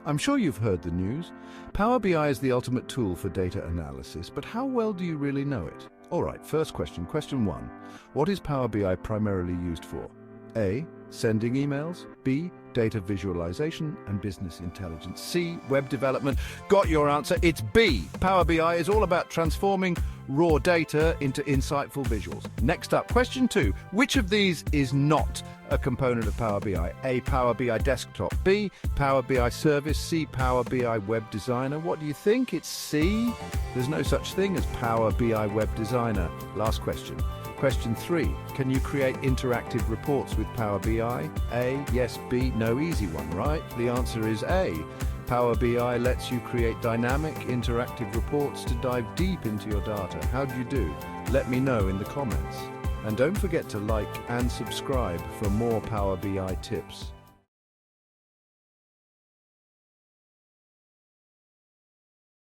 I'm sure you've heard the news. Power BI is the ultimate tool for data analysis, but how well do you really know it? All right, first question. Question 1. What is Power BI primarily used for? A. Sending emails. B. Data visualization and business intelligence. C. Web development. Got your answer. It's B. Power BI is all about transforming raw data into insightful visuals. Next up, question 2. Which of these is not a component of Power BI? A. Power BI Desktop. B. Power BI Service. C. Power BI Web Designer. What do you think? It's C. There's no such thing as Power BI Web Designer. Last question. Question 3. Can you create interactive reports with Power BI? A. Yes. B. No. Easy one, right? The answer is A. Power BI lets you create dynamic, interactive reports to dive deep into your data. How'd you do? Let me know in the comments. And don't forget to like and subscribe for more Power BI tips.